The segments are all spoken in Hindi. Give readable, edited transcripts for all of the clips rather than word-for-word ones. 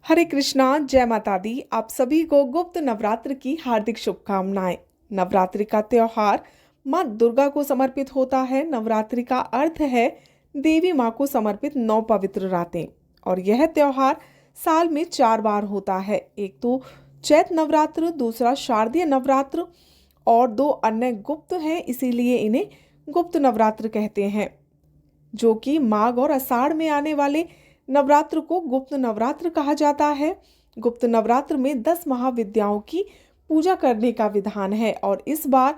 हरे कृष्णा, जय माता दी। आप सभी को गुप्त नवरात्र की हार्दिक शुभकामनाएं। नवरात्रि का त्योहार माँ दुर्गा को समर्पित होता है। नवरात्रि का अर्थ है देवी माँ को समर्पित 9 पवित्र रातें। और यह त्योहार साल में 4 बार होता है। एक तो चैत्र नवरात्र, दूसरा शारदीय नवरात्र और 2 अन्य गुप्त हैं, इसीलिए इन्हें गुप्त नवरात्र कहते हैं। जो कि माघ और आषाढ़ में आने वाले नवरात्र को गुप्त नवरात्र कहा जाता है। गुप्त नवरात्र में 10 महाविद्याओं की पूजा करने का विधान है और इस बार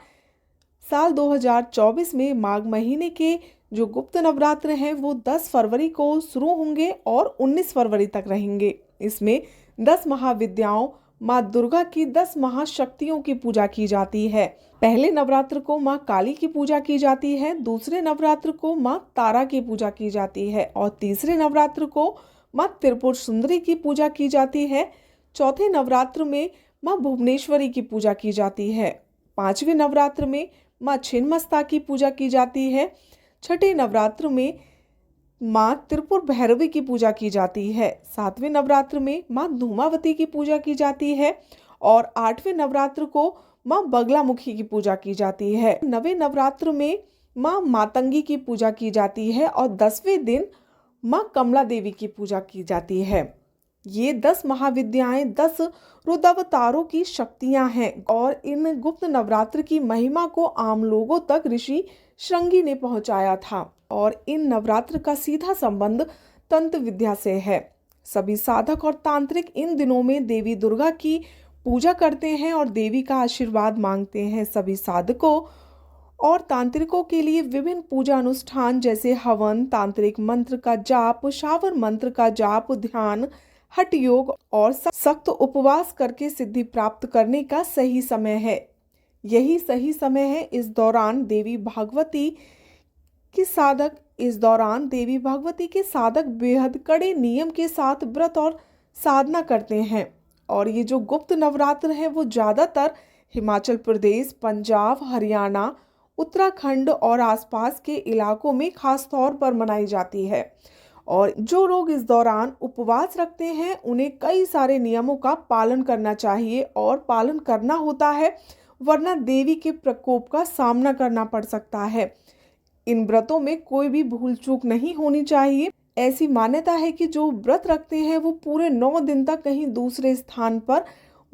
साल 2024 में माघ महीने के जो गुप्त नवरात्र हैं वो 10 फरवरी को शुरू होंगे और 19 फरवरी तक रहेंगे। इसमें 10 महाविद्याओं माँ दुर्गा की 10 महाशक्तियों की पूजा की जाती है। पहले नवरात्र को माँ काली की पूजा की जाती है, दूसरे नवरात्र को माँ तारा की पूजा की जाती है और तीसरे नवरात्र को माँ त्रिपुर सुंदरी की पूजा की जाती है। चौथे नवरात्र में माँ भुवनेश्वरी की पूजा की जाती है। 5वें नवरात्र में माँ छिन्नमस्ता की पूजा की जाती है। छठे नवरात्र में माँ त्रिपुर भैरवी की पूजा की जाती है। 7वें नवरात्र में माँ धूमावती की पूजा की जाती है और 8वें नवरात्र को माँ बगलामुखी की पूजा की जाती है। 9वें नवरात्र में माँ मातंगी की पूजा की जाती है और 10वें दिन माँ कमला देवी की पूजा की जाती है। ये 10 महाविद्याएं 10 रुद्रावतारों की शक्तियां हैं और इन गुप्त नवरात्र की महिमा को आम लोगों तक ऋषि श्रृंगी ने पहुंचाया था और इन नवरात्र का सीधा संबंध तंत्र विद्या से है। सभी साधक और तांत्रिक इन दिनों में देवी दुर्गा की पूजा करते हैं और देवी का आशीर्वाद मांगते हैं। सभी साधकों और तांत्रिकों के लिए विभिन्न पूजा अनुष्ठान जैसे हवन, तांत्रिक मंत्र का जाप, शावर मंत्र का जाप, ध्यान, हठ योग और सख्त उपवास करके सिद्धि प्राप्त करने का सही समय है। यही सही समय है। इस दौरान देवी भगवती के साधक बेहद कड़े नियम के साथ व्रत और साधना करते हैं। और ये जो गुप्त नवरात्र है वो ज़्यादातर हिमाचल प्रदेश, पंजाब, हरियाणा, उत्तराखंड और आसपास के इलाकों में खास तौर पर मनाई जाती है। और जो लोग इस दौरान उपवास रखते हैं उन्हें कई सारे नियमों का पालन करना चाहिए और पालन करना होता है, वरना देवी के प्रकोप का सामना करना पड़ सकता है। इन व्रतों में कोई भी भूल चूक नहीं होनी चाहिए। ऐसी मान्यता है कि जो व्रत रखते हैं वो पूरे 9 दिन तक कहीं दूसरे स्थान पर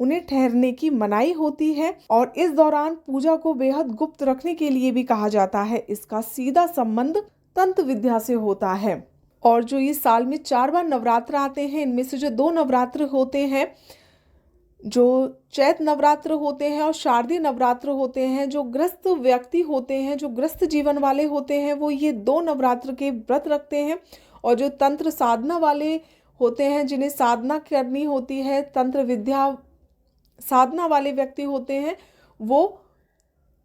उन्हें ठहरने की मनाही होती है और इस दौरान पूजा को बेहद गुप्त रखने के लिए भी कहा जाता है। इसका सीधा संबंध तंत्र विद्या से होता है। और जो ये साल में 4 बार नवरात्र आते हैं, इनमें से जो 2 नवरात्र होते हैं, जो चैत्र नवरात्र होते हैं और शारदीय नवरात्र होते हैं, जो ग्रस्त व्यक्ति होते हैं, जो ग्रस्त जीवन वाले होते हैं, वो ये 2 नवरात्र के व्रत रखते हैं। और जो तंत्र साधना वाले होते हैं, जिन्हें साधना करनी होती है, तंत्र विद्या साधना वाले व्यक्ति होते हैं, वो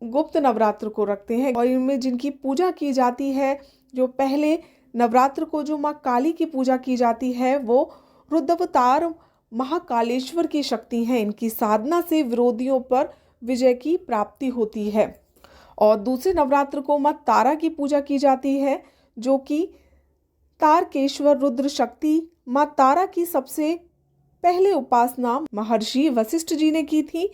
गुप्त नवरात्र को रखते हैं। और इनमें जिनकी पूजा की जाती है, जो पहले नवरात्र को जो माँ काली की पूजा की जाती है वो रुद्रावतार महाकालेश्वर की शक्ति है। इनकी साधना से विरोधियों पर विजय की प्राप्ति होती है। और दूसरे नवरात्र को माँ तारा की पूजा की जाती है, जो कि तारकेश्वर रुद्र शक्ति माँ तारा की सबसे पहले उपासना महर्षि वशिष्ठ जी ने की थी।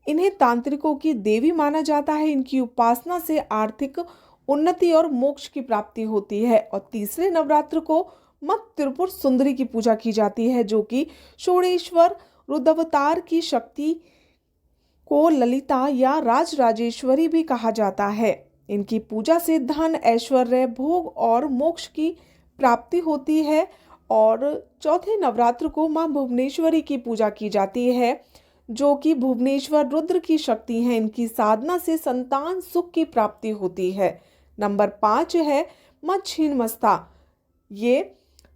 इन्हें तांत्रिकों की देवी माना जाता है। इनकी उपासना से आर्थिक उन्नति और मोक्ष की प्राप्ति होती है। और तीसरे नवरात्र को माँ त्रिपुर सुंदरी की पूजा की जाती है, जो कि षोड़ेश्वर रुद्रावतार की शक्ति को ललिता या राजराजेश्वरी भी कहा जाता है। इनकी पूजा से धन, ऐश्वर्य, भोग और मोक्ष की प्राप्ति होती है। और चौथे नवरात्र को माँ भुवनेश्वरी की पूजा की जाती है, जो कि भुवनेश्वर रुद्र की शक्ति है। इनकी साधना से संतान सुख की प्राप्ति होती है। नंबर 5 है माँ छिन्नमस्ता। ये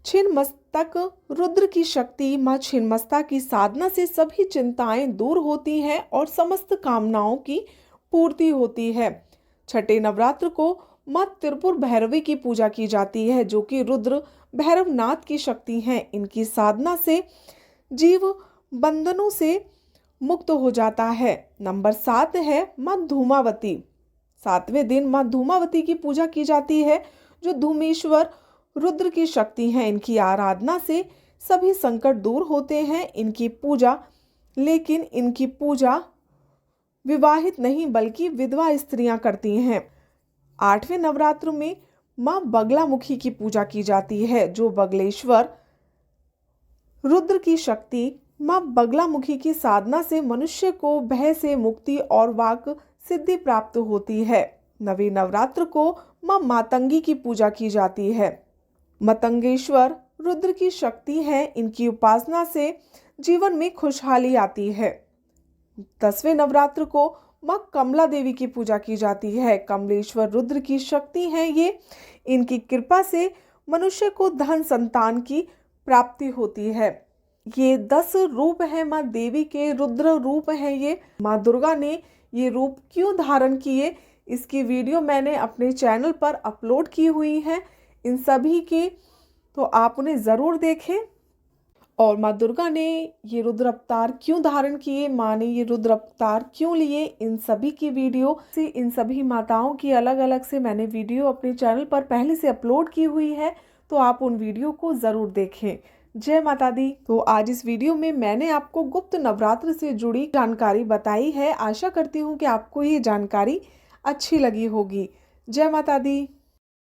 छिन्नमस्तक रुद्र की शक्ति माँ छिन्नमस्ता की साधना से सभी चिंताएं दूर होती हैं और समस्त कामनाओं की पूर्ति होती है। छठे नवरात्र को माँ त्रिपुर भैरवी की पूजा की जाती है, जो कि रुद्र भैरवनाथ की शक्ति हैं। इनकी साधना से जीव बंधनों से मुक्त हो जाता है। नंबर 7 है माँ धूमावती। 7वें दिन माँ धूमावती की पूजा की जाती है, जो धूमेश्वर रुद्र की शक्ति है। इनकी आराधना से सभी संकट दूर होते हैं। लेकिन इनकी पूजा विवाहित नहीं बल्कि विधवा स्त्रियां करती हैं। 8वें नवरात्र में मां बगलामुखी की पूजा की जाती है, जो बगलेश्वर रुद्र की शक्ति। मां बगलामुखी की साधना से मनुष्य को भय से मुक्ति और वाक सिद्धि प्राप्त होती है। 9वें नवरात्र को मां मातंगी की पूजा की जाती है। मतंगेश्वर रुद्र की शक्ति है। इनकी उपासना से जीवन में खुशहाली आती है। 10वें नवरात्र को मां कमला देवी की पूजा की जाती है। कमलेश्वर रुद्र की शक्ति है ये। इनकी कृपा से मनुष्य को धन संतान की प्राप्ति होती है। ये 10 रूप है मां देवी के, रुद्र रूप है ये। मां दुर्गा ने ये रूप क्यों धारण किए, इसकी वीडियो मैंने अपने चैनल पर अपलोड की हुई है। इन सभी की तो आप उन्हें ज़रूर देखें। और माँ दुर्गा ने ये रुद्र अवतार क्यों धारण किए, माँ ने ये रुद्र अवतार क्यों लिए, इन सभी की वीडियो से, इन सभी माताओं की अलग अलग से मैंने वीडियो अपने चैनल पर पहले से अपलोड की हुई है, तो आप उन वीडियो को ज़रूर देखें। जय माता दी। तो आज इस वीडियो में मैंने आपको गुप्त नवरात्र से जुड़ी जानकारी बताई है। आशा करती हूँ कि आपको ये जानकारी अच्छी लगी होगी। जय माता दी।